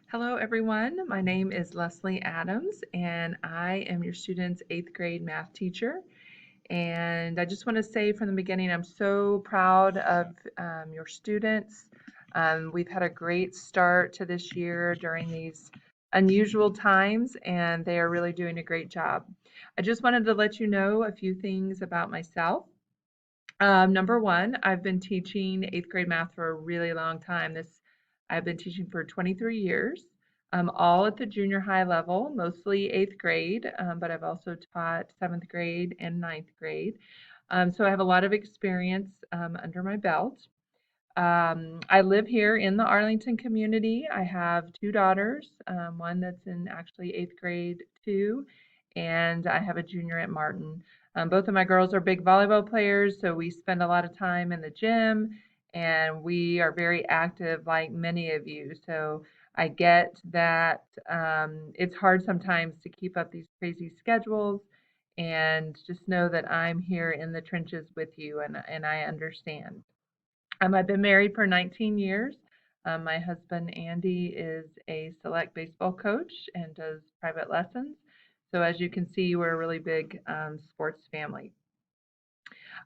Hello, everyone. My name is Leslie Adams, and I am your student's 8th grade math teacher. And I just want to say from the beginning, I'm so proud of your students. We've had a great start to this year during these unusual times, and they are really doing a great job. I just wanted to let you know a few things about myself. Number one, I've been teaching 8th grade math for a really long time. I've been teaching for 23 years, all at the junior high level, mostly 8th grade, but I've also taught 7th grade and 9th grade. So I have a lot of experience under my belt. I live here in the Arlington community. I have two daughters, one that's in actually 8th grade too, and I have a junior at Martin. Both of my girls are big volleyball players, so we spend a lot of time in the gym and we are very active like many of you. So I get that it's hard sometimes to keep up these crazy schedules, and just know that I'm here in the trenches with you, and I understand. I've been married for 19 years. My husband, Andy, is a select baseball coach and does private lessons. So as you can see, we're a really big sports family.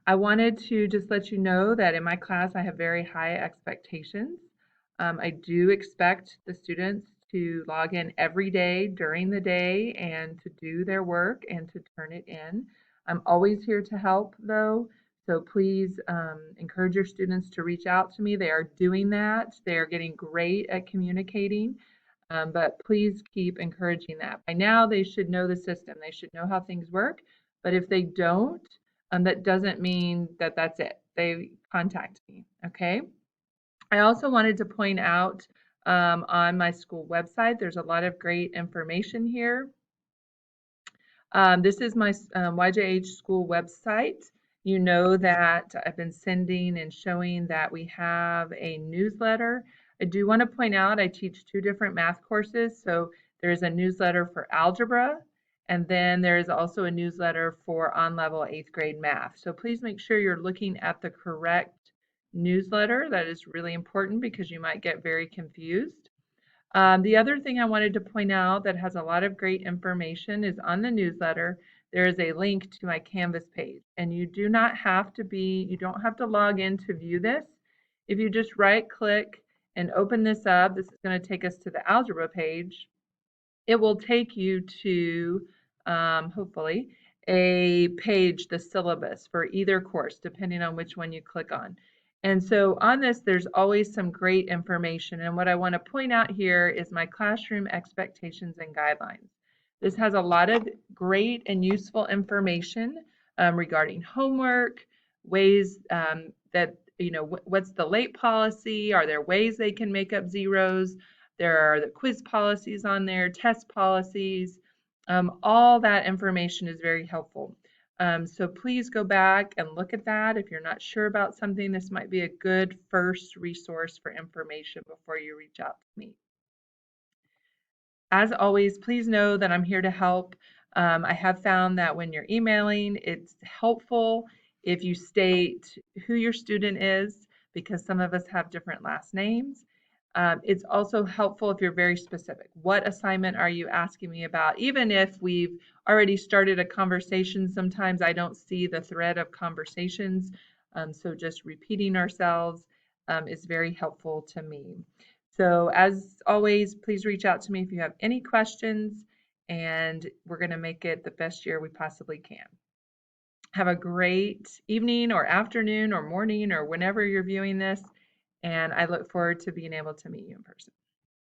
I wanted to just let you know that in my class, I have very high expectations. I do expect the students to log in every day during the day and to do their work and to turn it in. I'm always here to help, though. So please encourage your students to reach out to me. They are doing that. They are getting great at communicating, but please keep encouraging that. By now, they should know the system. They should know how things work. But if they don't, that doesn't mean that that's it. They contact me, okay? I also wanted to point out on my school website, there's a lot of great information here. This is my YJH school website. You know that I've been sending and showing that we have a newsletter. I do want to point out I teach two different math courses. So there's a newsletter for algebra, and then there's also a newsletter for on-level 8th grade math. So please make sure you're looking at the correct newsletter. That is really important because you might get very confused. The other thing I wanted to point out that has a lot of great information is on the newsletter. There is a link to my Canvas page, and you don't have to log in to view this. If you just right click and open this up, this is going to take us to the algebra page. It will take you to, hopefully, a page, the syllabus for either course, depending on which one you click on. And so on this, there's always some great information. And what I want to point out here is my classroom expectations and guidelines. This has a lot of great and useful information regarding homework, ways that, what's the late policy? Are there ways they can make up zeros? There are the quiz policies on there, test policies. All that information is very helpful. So please go back and look at that. If you're not sure about something, this might be a good first resource for information before you reach out to me. As always, please know that I'm here to help. I have found that when you're emailing, it's helpful if you state who your student is, because some of us have different last names. It's also helpful if you're very specific. What assignment are you asking me about? Even if we've already started a conversation, sometimes I don't see the thread of conversations. So just repeating ourselves is very helpful to me. So as always, please reach out to me if you have any questions, and we're going to make it the best year we possibly can. Have a great evening or afternoon or morning or whenever you're viewing this, and I look forward to being able to meet you in person.